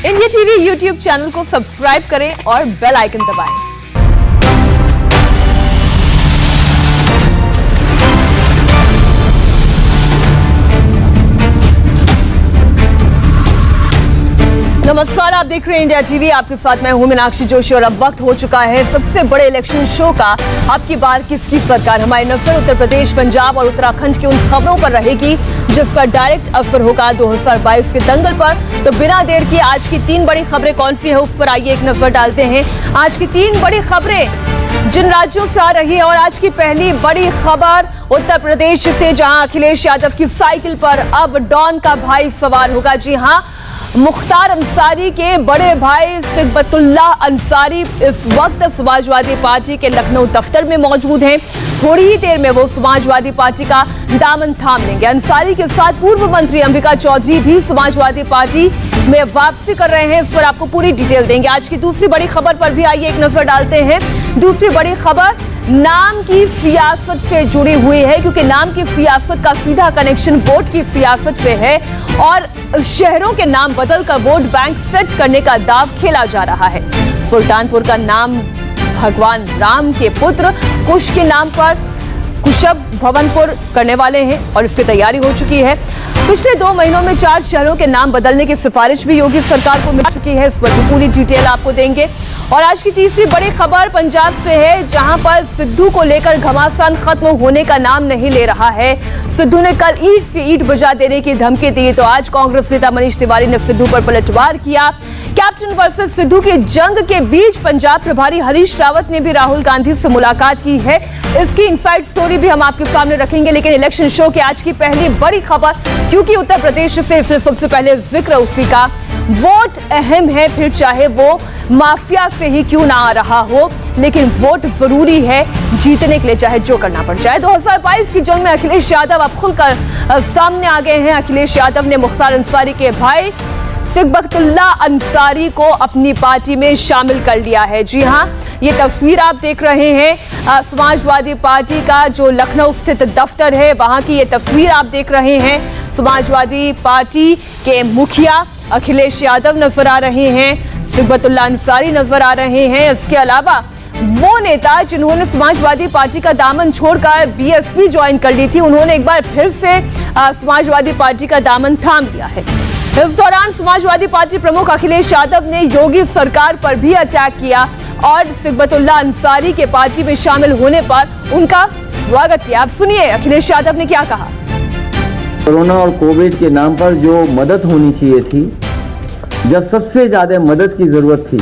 India TV YouTube channel को subscribe करें और बेल आइकन दबाएं। नमस्कार, आप देख रहे हैं इंडिया टीवी। आपके साथ मैं हूं मीनाक्षी जोशी और अब वक्त हो चुका है सबसे बड़े इलेक्शन शो का। अब की बार किसकी सरकार? हमारी नजर उत्तर प्रदेश, पंजाब और उत्तराखंड की उन खबरों पर रहेगी जिसका डायरेक्ट असर होगा 2022 के दंगल पर। तो बिना देर किए आज की 3 बड़ी खबरें कौन सी है उस पर आइए एक नजर डालते हैं। आज की 3 बड़ी खबरें जिन राज्यों से आ रही है और आज की पहली बड़ी खबर उत्तर प्रदेश से, जहां अखिलेश यादव की साइकिल पर अब डॉन का भाई सवार होगा। जी हां, मुख्तार अंसारी के बड़े भाई सिकबतुल्लाह अंसारी इस वक्त समाजवादी पार्टी के लखनऊ दफ्तर में मौजूद हैं। थोड़ी ही देर में वो समाजवादी पार्टी का दामन थाम लेंगे। अंसारी के साथ पूर्व मंत्री अंबिका चौधरी भी समाजवादी पार्टी में वापसी कर रहे हैं। इस पर आपको पूरी डिटेल देंगे। आज की दूसरी बड़ी खबर पर भी आइए एक नजर डालते हैं। दूसरी बड़ी खबर नाम की सियासत से जुड़ी हुई है, क्योंकि नाम की सियासत का सीधा कनेक्शन वोट की सियासत से है और शहरों के नाम बदलकर वोट बैंक सेट करने का दांव खेला जा रहा है। सुल्तानपुर का नाम भगवान राम के पुत्र कुश के नाम पर कुशब भवनपुर करने वाले हैं और इसकी तैयारी हो चुकी है। पिछले 2 महीनों में 4 शहरों के नाम बदलने की सिफारिश भी योगी सरकार को मिल चुकी है। इस पर भी पूरी डिटेल आपको देंगे। और आज की तीसरी बड़ी खबर पंजाब से है, जहां पर सिद्धू को लेकर घमासान खत्म होने का नाम नहीं ले रहा है। सिद्धू ने कल ईंट से ईंट बजा देने की धमकी दी, तो आज कांग्रेस नेता मनीष तिवारी ने सिद्धू पर पलटवार किया। कैप्टन वर्सेस सिद्धू की जंग के बीच पंजाब प्रभारी हरीश रावत ने भी राहुल गांधी से मुलाकात की है। इसकी इनसाइड स्टोरी भी हम आपके सामने रखेंगे। लेकिन इलेक्शन शो की आज की पहली बड़ी खबर, क्योंकि उत्तर प्रदेश से इसलिए सबसे पहले जिक्र उसी का। वोट अहम है, फिर चाहे वो माफिया से ही क्यों ना आ रहा हो, लेकिन वोट जरूरी है जीतने के लिए, चाहे जो करना पड़ जाए। 2022 की जंग में अखिलेश यादव अब खुलकर सामने आ गए हैं। अखिलेश यादव ने मुख्तार अंसारी के भाई सिकबतुल्लाह अंसारी को अपनी पार्टी में शामिल कर लिया है। जी हां, ये तस्वीर आप देख रहे हैं समाजवादी पार्टी का जो लखनऊ स्थित दफ्तर है, वहां की ये तस्वीर आप देख रहे हैं। समाजवादी पार्टी के मुखिया अखिलेश यादव नजर आ रहे हैं, सिकबतुल्लाह अंसारी नजर आ रहे हैं। इसके अलावा वो नेता जिन्होंने समाजवादी पार्टी का दामन छोड़कर बीएसपी ज्वाइन कर ली थी, उन्होंने एक बार फिर से समाजवादी पार्टी का दामन थाम लिया है। इस दौरान समाजवादी पार्टी प्रमुख अखिलेश यादव ने योगी सरकार पर भी अटैक किया और सिकबतुल्लाह अंसारी के पार्टी में शामिल होने पर उनका स्वागत किया। आप सुनिए अखिलेश यादव ने क्या कहा। कोरोना और कोविड के नाम पर जो मदद होनी चाहिए थी, जब सबसे ज्यादा मदद की जरूरत थी,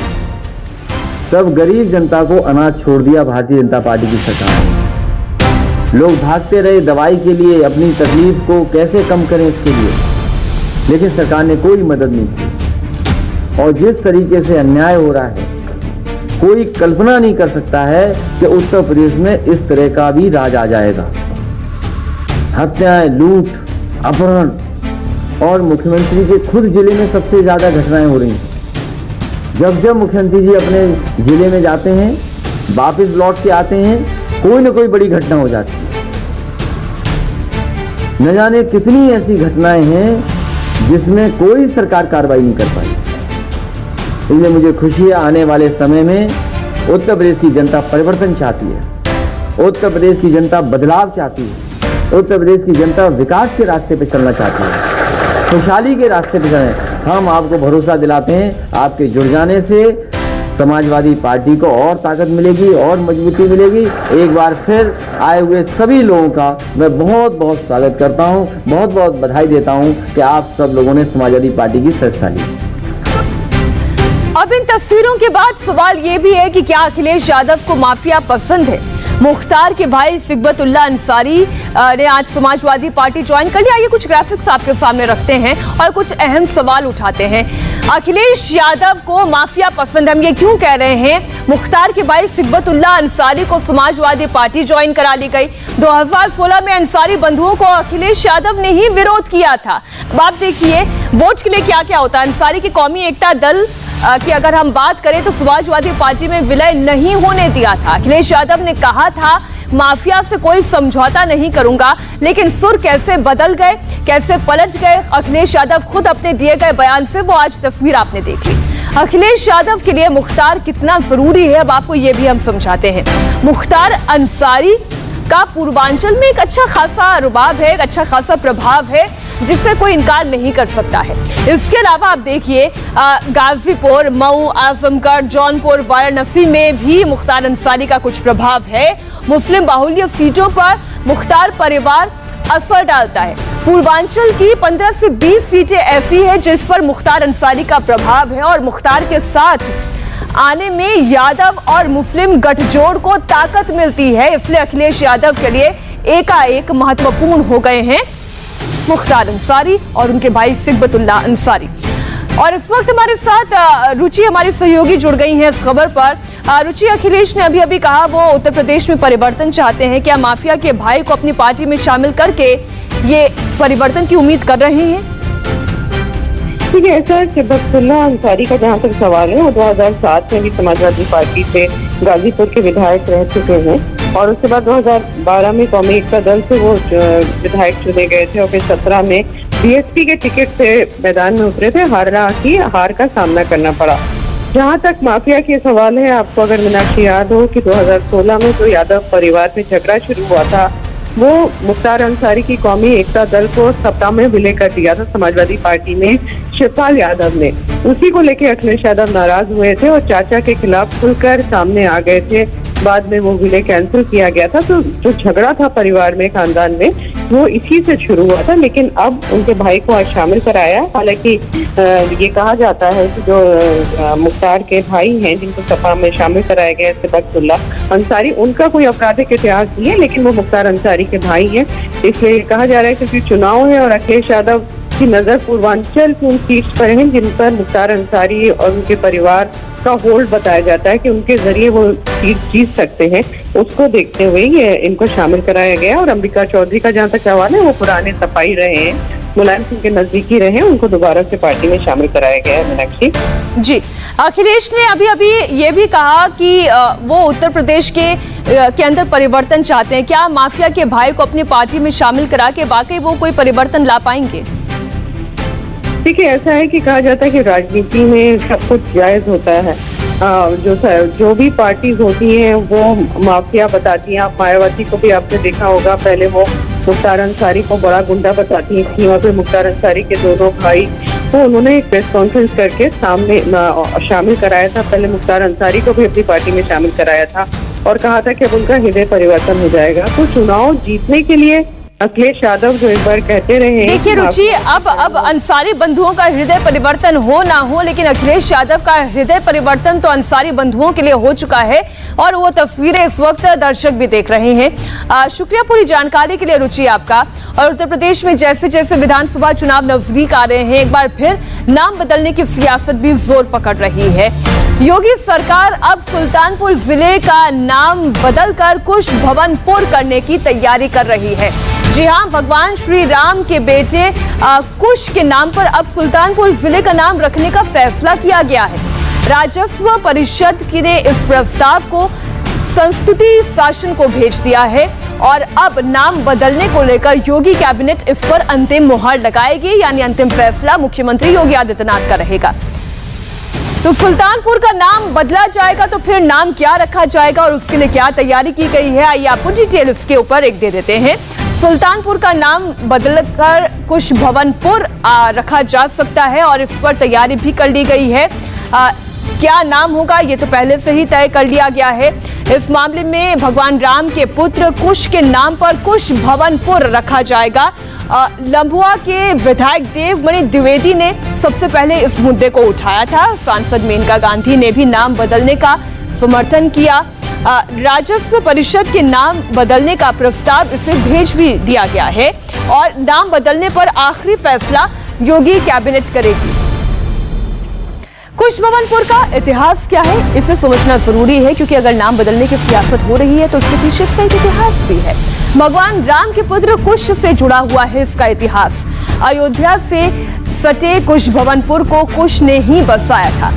तब गरीब जनता को अनाज छोड़ दिया भारतीय जनता पार्टी की सरकार ने। लोग भागते रहे दवाई के लिए, अपनी तकलीफ को कैसे कम करें इसके लिए, लेकिन सरकार ने कोई मदद नहीं की। और जिस तरीके से अन्याय हो रहा है, कोई कल्पना नहीं कर सकता है कि उत्तर प्रदेश में इस तरह का भी राज आ जाएगा। हत्याएं, लूट, अपहरण और मुख्यमंत्री के खुद जिले में सबसे ज्यादा घटनाएं हो रही हैं। जब जब मुख्यमंत्री जी अपने जिले में जाते हैं, वापस लौट के आते हैं, कोई ना कोई बड़ी घटना हो जाती है। न जाने कितनी ऐसी घटनाएं हैं जिसमें कोई सरकार कार्रवाई नहीं कर पाई। इसलिए मुझे खुशी है, आने वाले समय में उत्तर प्रदेश की जनता परिवर्तन चाहती है, उत्तर प्रदेश की जनता बदलाव चाहती है, उत्तर प्रदेश की जनता विकास के रास्ते पे चलना चाहती है, खुशहाली के रास्ते पे चलना। हम आपको भरोसा दिलाते हैं, आपके जुड़ जाने से समाजवादी पार्टी को और ताकत मिलेगी और मजबूती मिलेगी। एक बार फिर आए हुए सभी लोगों का मैं बहुत बहुत स्वागत करता हूं, बहुत बहुत बधाई देता हूं कि आप सब लोगों ने समाजवादी पार्टी की सदस्यता ली। अब इन तस्वीरों के बाद सवाल यह भी है कि क्या अखिलेश यादव को माफिया पसंद है? मुख्तार के भाई सिकबतुल्लाह अंसारी ने आज समाजवादी पार्टी ज्वाइन कर लिया। ये कुछ ग्राफिक्स आपके सामने रखते हैं और कुछ अहम सवाल उठाते हैं। अखिलेश यादव को माफिया पसंद, हम ये क्यों कह रहे हैं? मुख्तार के भाई सिकबतुल्लाह अंसारी को समाजवादी पार्टी ज्वाइन करा ली गई। 2016 में अंसारी बंधुओं को अखिलेश यादव ने ही विरोध किया था। अब आप देखिए वोट के लिए क्या क्या होता है। अंसारी की कौमी एकता दल की अगर हम बात करें तो समाजवादी पार्टी में विलय नहीं होने दिया था। अखिलेश यादव ने कहा था माफिया से कोई समझौता नहीं करूंगा। लेकिन सुर कैसे बदल गए, कैसे पलट गए अखिलेश यादव खुद अपने दिए गए बयान से, वो आज तस्वीर आपने देख ली। अखिलेश यादव के लिए मुख्तार कितना जरूरी है, अब आपको ये भी हम समझाते हैं। मुख्तार अंसारी का पूर्वांचल में एक अच्छा खासा रुबाब है, एक अच्छा खासा प्रभाव है, जिससे कोई इनकार नहीं कर सकता है। इसके अलावा आप देखिए गाजीपुर, मऊ, आजमगढ़, जौनपुर, वाराणसी में भी मुख्तार अंसारी का कुछ प्रभाव है। मुस्लिम बाहुल्य सीटों पर मुख्तार परिवार असर डालता है। पूर्वांचल की 15 से 20 सीटें ऐसी हैं जिस पर मुख्तार अंसारी का प्रभाव है और मुख्तार के साथ आने में यादव और मुस्लिम गठजोड़ को ताकत मिलती है। इसलिए अखिलेश यादव के लिए एकाएक महत्वपूर्ण हो गए हैं मुख्तार अंसारी और उनके भाई सिकबतुल्ला अंसारी। और इस वक्त हमारे साथ रुचि हमारी सहयोगी जुड़ गई हैं इस खबर पर। रुचि, अखिलेश ने अभी कहा वो उत्तर प्रदेश में परिवर्तन चाहते हैं, क्या माफिया के भाई को अपनी पार्टी में शामिल करके ये परिवर्तन की उम्मीद कर रहे हैं? ठीक है, सर सिकबतुल्ला अंसारी का जहाँ तक सवाल है, वो 2007 में भी समाजवादी पार्टी से गाजीपुर के विधायक रह चुके हैं और उसके बाद 2012 में कौमी एकता दल से वो विधायक चुने गए थे और फिर 17 में बीएसपी के टिकट से मैदान में उतरे थे। हार का सामना करना पड़ा। जहाँ तक माफिया के सवाल है, आपको अगर मीनाक्षी याद हो कि 2016 में जो यादव परिवार में झगड़ा शुरू हुआ था, वो मुख्तार अंसारी की कौमी एकता दल को सत्ता में विलय कर दिया था समाजवादी पार्टी में शिवपाल यादव ने। उसी को लेके अखिलेश यादव नाराज हुए थे और चाचा के खिलाफ खुलकर सामने आ गए थे। बाद में वो विलय कैंसिल किया गया था। तो जो झगड़ा था परिवार में, खानदान में, वो इसी से शुरू हुआ था। लेकिन अब उनके भाई को आज शामिल कराया। हालांकि ये कहा जाता है कि जो मुख्तार के भाई हैं जिनको सपा में शामिल कराया गया सिकबतुल्ला अंसारी, उनका कोई आपराधिक इतिहास नहीं है, लेकिन वो मुख्तार अंसारी के भाई हैं। इसलिए कहा जा रहा है क्योंकि चुनाव है और अखिलेश यादव की नजर पूर्वांचल की उन सीट पर है जिन पर मुख्तार अंसारी और उनके परिवार का होल्ड बताया जाता है कि उनके जरिए वो सीट जीत सकते हैं। उसको देखते हुए ये इनको शामिल कराया गया। और अंबिका चौधरी का जहाँ तक सवाल है, वो पुराने सपाई रहे हैं, मुलायम सिंह के नजदीकी रहे हैं, उनको दोबारा से पार्टी में शामिल कराया गया है। मीनाक्षी जी, अखिलेश ने अभी ये भी कहा कि वो उत्तर प्रदेश के अंदर परिवर्तन चाहते हैं। क्या माफिया के भाई को अपनी पार्टी में शामिल करा के वाकई वो कोई परिवर्तन ला पाएंगे? देखिए, ऐसा है कि कहा जाता है कि राजनीति में सब कुछ जायज होता है। जो भी पार्टीज होती हैं वो माफिया बताती हैं। आप मायावती को भी आपने देखा होगा, पहले वो मुख्तार अंसारी को बड़ा गुंडा बताती थी और फिर मुख्तार अंसारी के दोनों भाई को उन्होंने एक प्रेस कॉन्फ्रेंस करके सामने शामिल कराया था। पहले मुख्तार अंसारी को भी अपनी पार्टी में शामिल कराया था और कहा था कि अब उनका हृदय परिवर्तन हो जाएगा। तो चुनाव जीतने के लिए अखिलेश यादव जो एक बार कहते रहे, देखिए रुचि, अब अंसारी बंधुओं का हृदय परिवर्तन हो ना हो, लेकिन अखिलेश यादव का हृदय परिवर्तन तो अंसारी बंधुओं के लिए हो चुका है और वो तस्वीरें इस वक्त दर्शक भी देख रहे हैं। शुक्रिया पूरी जानकारी के लिए रुचि आपका। और उत्तर प्रदेश में जैसे जैसे विधानसभा चुनाव नजदीक आ रहे हैं, एक बार फिर नाम बदलने की सियासत भी जोर पकड़ रही है। योगी सरकार अब सुल्तानपुर जिले का नाम बदलकर कुश भवनपुर करने की तैयारी कर रही है। जी हां, भगवान श्री राम के बेटे कुश के नाम पर अब सुल्तानपुर जिले का नाम रखने का फैसला किया गया है। राजस्व परिषद ने इस प्रस्ताव को संस्तुति शासन को भेज दिया है और अब नाम बदलने को लेकर योगी कैबिनेट इस पर अंतिम मुहर लगाएगी, यानी अंतिम फैसला मुख्यमंत्री योगी आदित्यनाथ का रहेगा। तो सुल्तानपुर का नाम बदला जाएगा, तो फिर नाम क्या रखा जाएगा और उसके लिए क्या तैयारी की गई है, आइए आपको डिटेल इसके ऊपर एक दे देते हैं। सुल्तानपुर का नाम बदलकर कुश भवनपुर रखा जा सकता है और इस पर तैयारी भी कर ली गई है। क्या नाम होगा ये तो पहले से ही तय कर लिया गया है। इस मामले में भगवान राम के पुत्र कुश के नाम पर कुश भवनपुर रखा जाएगा। लंबुआ के विधायक देवमणि द्विवेदी ने सबसे पहले इस मुद्दे को उठाया था। सांसद मेनका गांधी ने भी नाम बदलने का समर्थन किया। राजस्व परिषद के नाम बदलने का प्रस्ताव इसे भेज भी दिया गया है और नाम बदलने पर आखिरी फैसला योगी कैबिनेट करेगी। कुश भवनपुर का इतिहास क्या है, इसे समझना जरूरी है, क्योंकि अगर नाम बदलने की सियासत हो रही है तो उसके पीछे इसका एक इतिहास भी है। भगवान राम के पुत्र कुश से जुड़ा हुआ है इसका इतिहास। अयोध्या से सटे कुश भवनपुर को कुश ने ही बसाया था।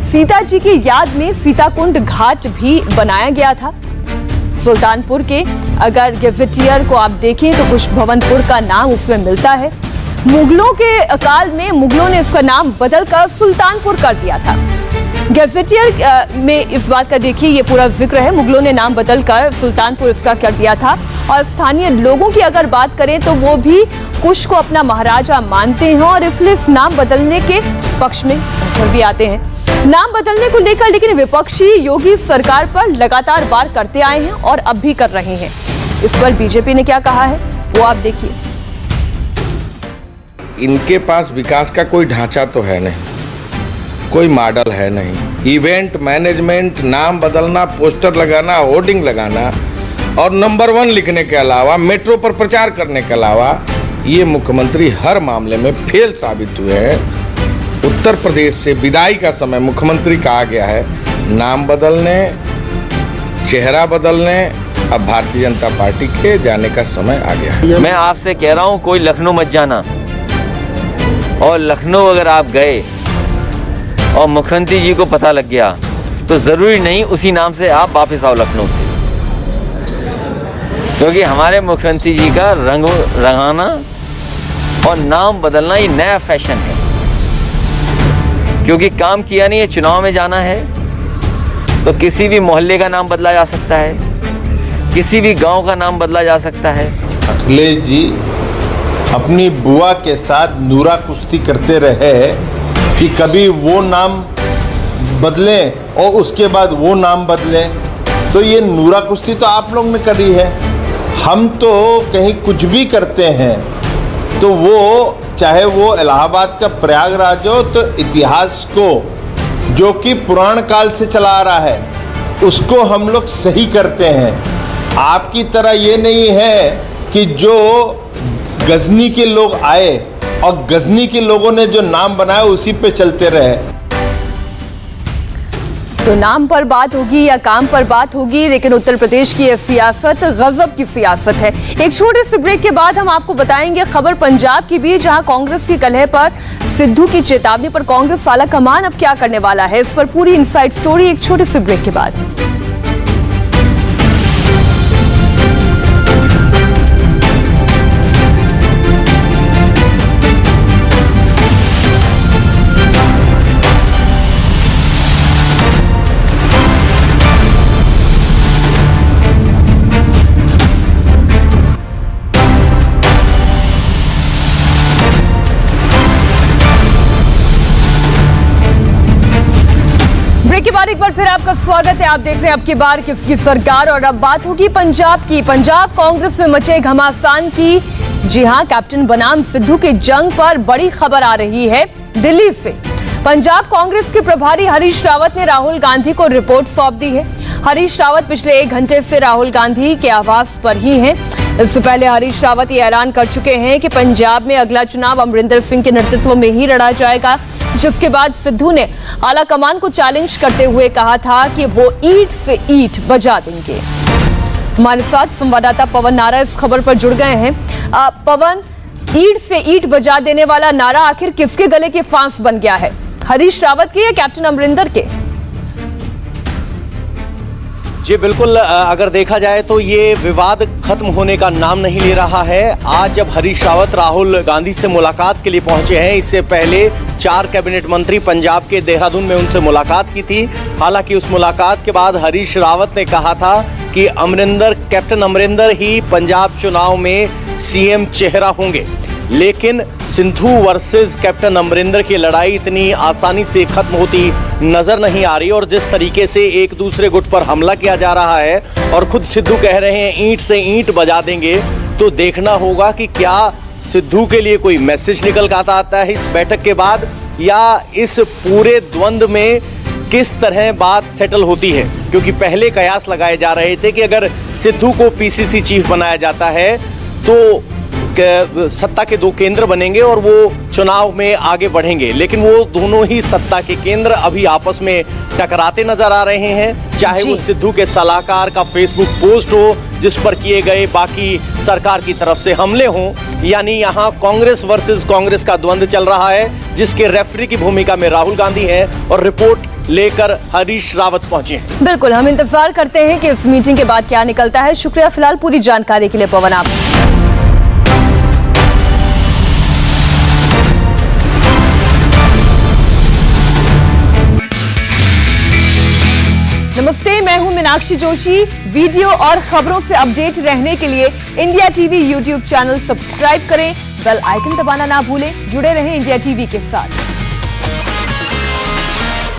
सीता जी की याद में सीताकुंड घाट भी बनाया गया था। सुल्तानपुर के। अगर गेजेटियर को आप देखें तो कुछ भवनपुर का नाम उसमें मिलता है। मुगलों के काल में मुगलों ने इसका नाम बदलकर सुल्तानपुर कर दिया था। गेजेटियर में इस बात का देखिए ये पूरा जिक्र है, मुगलों ने नाम बदलकर सुल्तानपुर इसका कर दिया था। और स्थानीय लोगों की अगर बात करें तो वो भी कुश को अपना महाराजा मानते हैं और इसलिए इस नाम बदलने के पक्ष में नजर भी आते हैं। नाम बदलने को लेकर लेकिन विपक्षी योगी सरकार पर लगातार वार करते आए हैं और अब भी कर रहे हैं। इस पर बीजेपी ने क्या कहा है वो आप देखिए। इनके पास विकास का कोई ढांचा तो है नहीं, कोई मॉडल है नहीं। इवेंट मैनेजमेंट, नाम बदलना, पोस्टर लगाना, होर्डिंग लगाना और नंबर 1 लिखने के अलावा, मेट्रो पर प्रचार करने के अलावा ये मुख्यमंत्री हर मामले में फेल साबित हुए हैं। उत्तर प्रदेश से विदाई का समय मुख्यमंत्री का आ गया है। नाम बदलने, चेहरा बदलने, अब भारतीय जनता पार्टी के जाने का समय आ गया है। मैं आपसे कह रहा हूँ कोई लखनऊ मत जाना, और लखनऊ अगर आप गए और मुख्यमंत्री जी को पता लग गया तो ज़रूरी नहीं उसी नाम से आप वापस आओ लखनऊ से, क्योंकि हमारे मुख्यमंत्री जी का रंग रंगाना और नाम बदलना ये नया फैशन है। क्योंकि काम किया नहीं है, चुनाव में जाना है तो किसी भी मोहल्ले का नाम बदला जा सकता है, किसी भी गांव का नाम बदला जा सकता है। अखिलेश जी अपनी बुआ के साथ नूरा कुश्ती करते रहे कि कभी वो नाम बदलें और उसके बाद वो नाम बदलें, तो ये नूरा कुश्ती तो आप लोग ने करी है। हम तो कहीं कुछ भी करते हैं तो वो चाहे वो इलाहाबाद का प्रयागराज हो तो इतिहास को जो कि पुराण काल से चला आ रहा है उसको हम लोग सही करते हैं। आपकी तरह ये नहीं है कि जो गजनी के लोग आए और गजनी के लोगों ने जो नाम बनाया उसी पे चलते रहे। तो नाम पर बात होगी या काम पर बात होगी, लेकिन उत्तर प्रदेश की यह सियासत गजब की सियासत है। एक छोटे से ब्रेक के बाद हम आपको बताएंगे खबर पंजाब की भी, जहां कांग्रेस की कलह पर सिद्धू की चेतावनी पर कांग्रेस आला कमान अब क्या करने वाला है, इस पर पूरी इनसाइड स्टोरी एक छोटे से ब्रेक के बाद। के बाद एक बार फिर आपका स्वागत है। आप देख रहे हैं अब की बार किसकी सरकार, और अब बात होगी पंजाब की। पंजाब कांग्रेस में मचे घमासान की। जी हां, कैप्टन बनाम सिद्धू के जंग पर बड़ी खबर आ रही है दिल्ली से। पंजाब कांग्रेस के प्रभारी हरीश रावत ने राहुल गांधी को रिपोर्ट सौंप दी है। हरीश रावत पिछले 1 घंटे से राहुल गांधी के आवास पर ही हैं। इससे पहले हरीश रावत ये ऐलान कर चुके हैं कि पंजाब में अगला चुनाव अमरिंदर सिंह के नेतृत्व में ही लड़ा जाएगा, जिसके बाद सिद्धू ने आला कमान को चैलेंज करते हुए कहा था कि वो ईंट से ईंट बजा देंगे। हमारे साथ संवाददाता पवन नारा इस खबर पर जुड़ गए हैं। पवन, ईंट से ईंट बजा देने वाला नारा आखिर किसके गले के फांस बन गया है, हरीश रावत के या कैप्टन अमरिंदर के? जी बिल्कुल, अगर देखा जाए तो ये विवाद खत्म होने का नाम नहीं ले रहा है। आज जब हरीश रावत राहुल गांधी से मुलाकात के लिए पहुंचे हैं, इससे पहले 4 कैबिनेट मंत्री पंजाब के देहरादून में उनसे मुलाकात की थी। हालांकि उस मुलाकात के बाद हरीश रावत ने कहा था कि कैप्टन अमरिंदर ही पंजाब चुनाव में सीएम चेहरा होंगे, लेकिन सिद्धू वर्सेस कैप्टन अमरिंदर की लड़ाई इतनी आसानी से खत्म होती नजर नहीं आ रही। और जिस तरीके से एक दूसरे गुट पर हमला किया जा रहा है और खुद सिद्धू कह रहे हैं ईंट से ईंट बजा देंगे, तो देखना होगा कि क्या सिद्धू के लिए कोई मैसेज निकल कर आता है इस बैठक के बाद, या इस पूरे द्वंद्व में किस तरह बात सेटल होती है। क्योंकि पहले कयास लगाए जा रहे थे कि अगर सिद्धू को पीसीसी चीफ बनाया जाता है तो सत्ता के 2 केंद्र बनेंगे और वो चुनाव में आगे बढ़ेंगे, लेकिन वो दोनों ही सत्ता के केंद्र अभी आपस में टकराते नजर आ रहे हैं। चाहे वो सिद्धू के सलाहकार का फेसबुक पोस्ट हो जिस पर किए गए बाकी सरकार की तरफ से हमले हों, यानी यहाँ कांग्रेस वर्सेस कांग्रेस का द्वंद्व चल रहा है, जिसके रेफरी की भूमिका में राहुल गांधी है और रिपोर्ट लेकर हरीश रावत पहुंचे हैं। बिल्कुल, हम इंतजार करते हैं कि इस मीटिंग के बाद क्या निकलता है। शुक्रिया फिलहाल पूरी जानकारी के लिए पवन आप। नमस्ते, मैं हूं मीनाक्षी जोशी। वीडियो और खबरों से अपडेट रहने के लिए India TV YouTube channel subscribe करें, बेल आइकन दबाना ना भूलें। जुड़े रहें इंडिया टीवी के साथ।